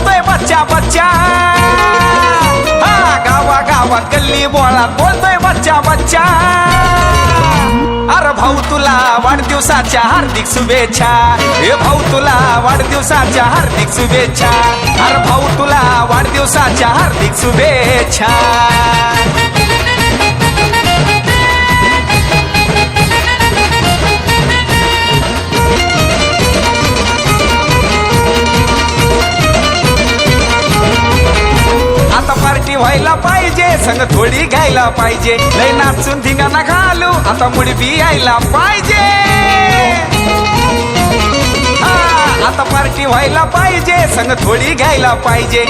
बोलतोय बच्चा बच्चा, हा गावा गावात गल्ली बोळात बोलतोय बच्चा बच्चा. अरे भाऊ तुला वाढदिवसाच्या हार्दिक शुभेच्छा, हे भाऊ तुला वाढदिवसाच्या हार्दिक शुभेच्छा. अरे भाऊ तुला वाढदिवसाच्या हार्दिक शुभेच्छा. आता पार्टी व्हायला पाहिजे, संग थोडी घ्यायला पाहिजे. लय नाचून धिंगाणा घालू, आता मुडी बी यायला पाहिजे. आता पार्टी व्हायला पाहिजे, संग थोडी घ्यायला पाहिजे.